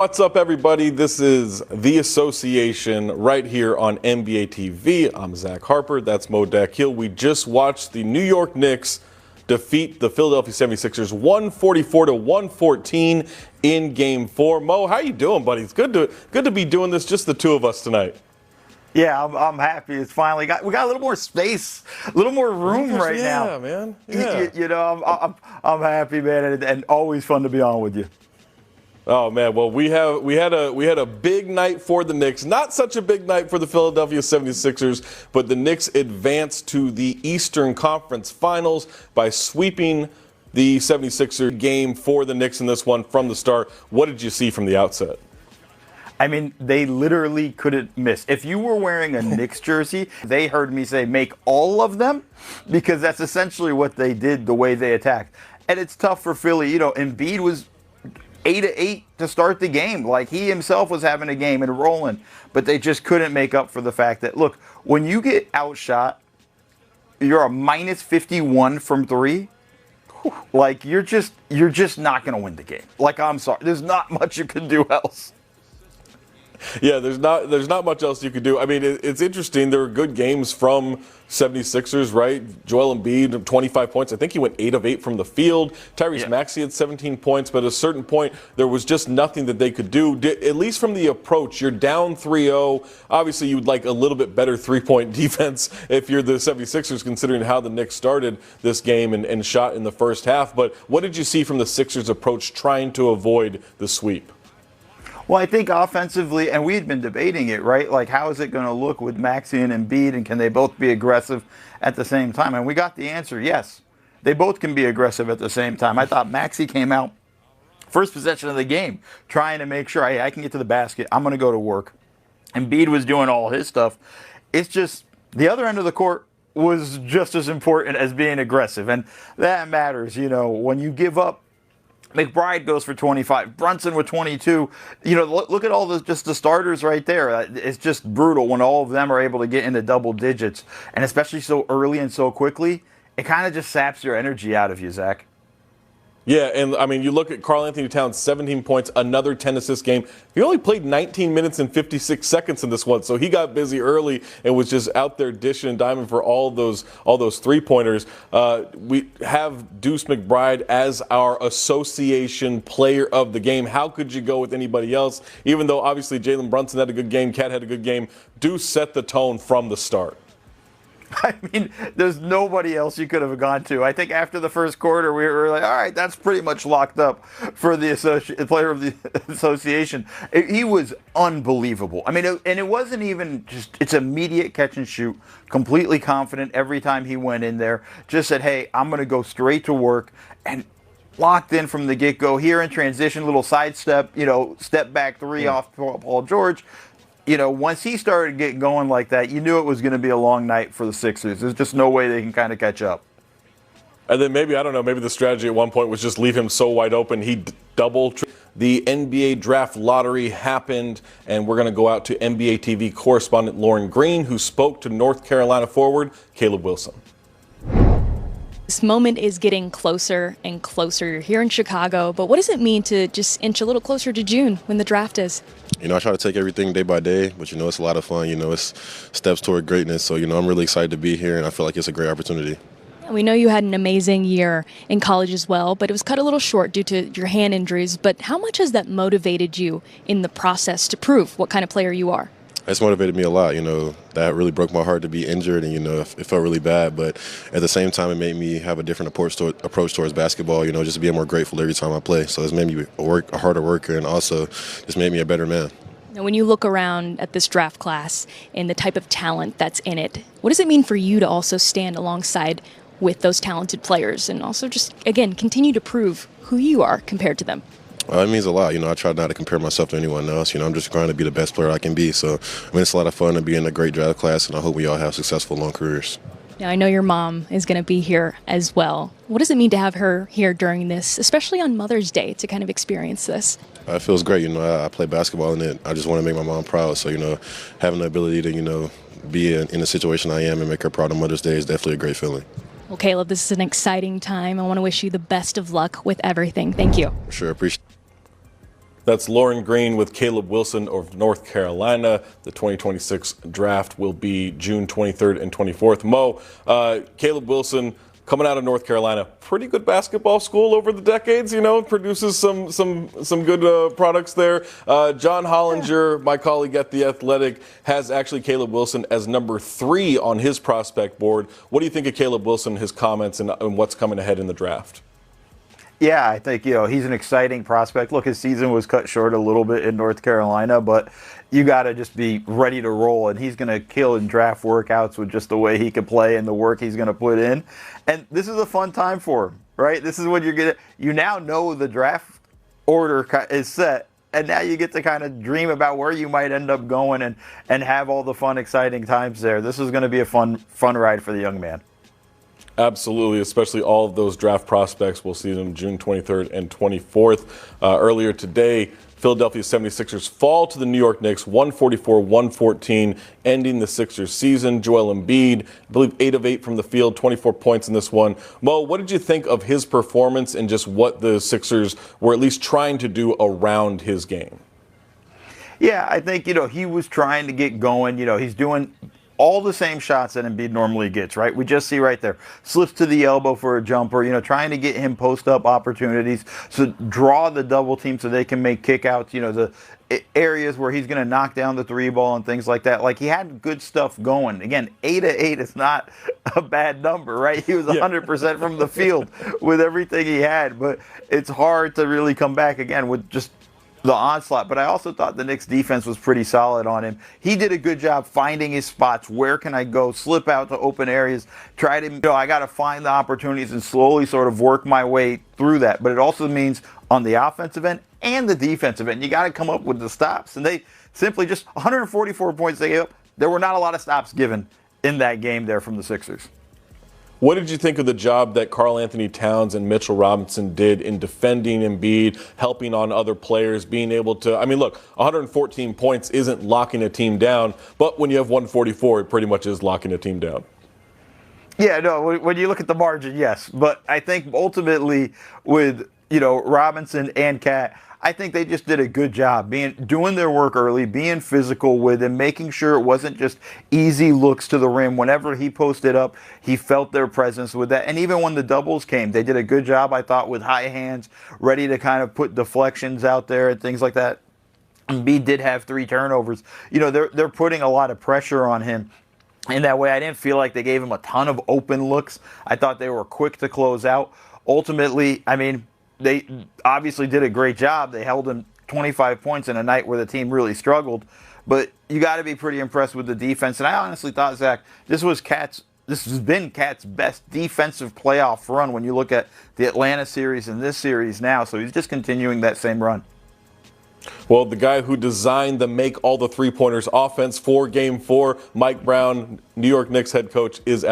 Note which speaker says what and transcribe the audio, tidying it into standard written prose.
Speaker 1: What's up, everybody? This is The Association right here on NBA TV. I'm Zach Harper. That's Mo Dakhil. We just watched the New York Knicks defeat the Philadelphia 76ers 144-114 in Game 4. Mo, how you doing, buddy? It's good to be doing this, just the two of us tonight.
Speaker 2: Yeah, I'm happy. It's finally we got a little more space, a little more room now.
Speaker 1: Yeah, man. Yeah.
Speaker 2: You know, I'm happy, man, and always fun to be on with you.
Speaker 1: Oh man, well we had a big night for the Knicks. Not such a big night for the Philadelphia 76ers, but the Knicks advanced to the Eastern Conference Finals by sweeping the 76ers. Game for the Knicks in this one from the start. What did you see from the outset?
Speaker 2: I mean, they literally couldn't miss. If you were wearing a Knicks jersey, they heard me say make all of them, because that's essentially what they did, the way they attacked. And it's tough for Philly. You know, Embiid was 8-8 to start the game. Like, he himself was having a game and rolling, but they just couldn't make up for the fact that, look, when you get outshot, you're a minus 51 from three. Like, you're just not going to win the game. Like, I'm sorry. There's not much you can do else.
Speaker 1: Yeah, there's not much else you could do. I mean, it's interesting. There were good games from 76ers, right? Joel Embiid, 25 points. I think he went 8 of 8 from the field. Tyrese Maxey had 17 points, but at a certain point, there was just nothing that they could do. At least from the approach, you're down 3-0. Obviously, you'd like a little bit better three-point defense if you're the 76ers, considering how the Knicks started this game and shot in the first half. But what did you see from the Sixers' approach trying to avoid the sweep?
Speaker 2: Well, I think offensively, and we had been debating it, right? Like, how is it going to look with Maxey and Embiid, and can they both be aggressive at the same time? And we got the answer, yes. They both can be aggressive at the same time. I thought Maxey came out first possession of the game, trying to make sure, hey, I can get to the basket. I'm going to go to work. Embiid was doing all his stuff. It's just the other end of the court was just as important as being aggressive, and that matters. You know, when you give up, McBride goes for 25. Brunson with 22. You know, look at all the starters right there. It's just brutal when all of them are able to get into double digits, and especially so early and so quickly. It kind of just saps your energy out of you, Zach.
Speaker 1: Yeah, and I mean, you look at Karl Anthony Towns, 17 points, another 10-assist game. He only played 19 minutes and 56 seconds in this one, so he got busy early and was just out there dishing and diming for all those three-pointers. We have Deuce McBride as our association player of the game. How could you go with anybody else? Even though, obviously, Jalen Brunson had a good game, Cat had a good game, Deuce set the tone from the start.
Speaker 2: I mean, there's nobody else you could have gone to. I think after the first quarter, we were like, all right, that's pretty much locked up for the player of the association. He was unbelievable. I mean, and it wasn't even just, it's immediate catch and shoot, completely confident every time he went in there. Just said, hey, I'm going to go straight to work, and locked in from the get-go. Here in transition, little sidestep, step back three off Paul George. You know, once he started getting going like that, you knew it was going to be a long night for the Sixers. There's just no way they can kind of catch up.
Speaker 1: And then maybe the strategy at one point was just leave him so wide open. He The NBA draft lottery happened, and we're going to go out to NBA TV correspondent Lauren Green, who spoke to North Carolina forward Caleb Wilson.
Speaker 3: This moment is getting closer and closer. You're here in Chicago, but what does it mean to just inch a little closer to June when the draft is?
Speaker 4: I try to take everything day by day, but, it's a lot of fun. It's steps toward greatness. So, I'm really excited to be here, and I feel like it's a great opportunity.
Speaker 3: We know you had an amazing year in college as well, but it was cut a little short due to your hand injuries. But how much has that motivated you in the process to prove what kind of player you are?
Speaker 4: It's motivated me a lot. That really broke my heart to be injured, and, it felt really bad. But at the same time, it made me have a different approach towards basketball, just being more grateful every time I play. So it's made me a harder worker, and also just made me a better man.
Speaker 3: Now, when you look around at this draft class and the type of talent that's in it, what does it mean for you to also stand alongside with those talented players and also just, again, continue to prove who you are compared to them?
Speaker 4: It means a lot. I try not to compare myself to anyone else. I'm just trying to be the best player I can be. So, it's a lot of fun to be in a great draft class, and I hope we all have successful, long careers.
Speaker 3: Now, I know your mom is going to be here as well. What does it mean to have her here during this, especially on Mother's Day, to kind of experience this?
Speaker 4: It feels great. I play basketball in it. I just want to make my mom proud. So, having the ability to, be in the situation I am and make her proud on Mother's Day is definitely a great feeling.
Speaker 3: Well, Caleb, this is an exciting time. I want to wish you the best of luck with everything. Thank you.
Speaker 4: Sure, appreciate it.
Speaker 1: That's Lauren Green with Caleb Wilson of North Carolina. The 2026 draft will be June 23rd and 24th. Mo, Caleb Wilson coming out of North Carolina, pretty good basketball school over the decades, produces some good products there. John Hollinger, my colleague at The Athletic, has actually Caleb Wilson as number 3 on his prospect board. What do you think of Caleb Wilson, his comments, and what's coming ahead in the draft?
Speaker 2: Yeah, I think, he's an exciting prospect. Look, his season was cut short a little bit in North Carolina, but you got to just be ready to roll, and he's going to kill in draft workouts with just the way he can play and the work he's going to put in. And this is a fun time for him, right? This is when you now know the draft order is set, and now you get to kind of dream about where you might end up going and have all the fun, exciting times there. This is going to be a fun ride for the young man.
Speaker 1: Absolutely, especially all of those draft prospects. We'll see them June 23rd and 24th. Earlier today, Philadelphia 76ers fall to the New York Knicks 144-114, ending the Sixers season. Joel Embiid, I believe 8 of 8 from the field, 24 points in this one. Mo, what did you think of his performance and just what the Sixers were at least trying to do around his game?
Speaker 2: Yeah, I think, he was trying to get going. He's doing all the same shots that Embiid normally gets, right? We just see right there. Slips to the elbow for a jumper, trying to get him post-up opportunities. So draw the double team so they can make kickouts, the areas where he's going to knock down the 3 ball and things like that. Like, he had good stuff going. Again, 8 of 8 is not a bad number, right? He was 100% from the field with everything he had. But it's hard to really come back again with just the onslaught. But I also thought the Knicks defense was pretty solid on him. He did a good job finding his spots. Where can I go? Slip out to open areas. Try to, I got to find the opportunities and slowly sort of work my way through that. But it also means on the offensive end and the defensive end, you got to come up with the stops. And they simply just 144 points they gave up. There were not a lot of stops given in that game there from the Sixers.
Speaker 1: What did you think of the job that Karl Anthony Towns and Mitchell Robinson did in defending Embiid, helping on other players, being able to, look, 114 points isn't locking a team down, but when you have 144, it pretty much is locking a team down.
Speaker 2: Yeah, no, when you look at the margin, yes. But I think ultimately with, Robinson and Cat, I think they just did a good job doing their work early, being physical with him, making sure it wasn't just easy looks to the rim. Whenever he posted up, he felt their presence with that. And even when the doubles came, they did a good job, I thought, with high hands, ready to kind of put deflections out there and things like that. Embiid did have 3 turnovers. They're putting a lot of pressure on him. In that way, I didn't feel like they gave him a ton of open looks. I thought they were quick to close out. Ultimately, they obviously did a great job. They held him 25 points in a night where the team really struggled. But you got to be pretty impressed with the defense. And I honestly thought, Zach, this has been Cat's best defensive playoff run when you look at the Atlanta series and this series now. So he's just continuing that same run.
Speaker 1: Well, the guy who designed the make all the three-pointers offense for Game 4, Mike Brown, New York Knicks head coach, is at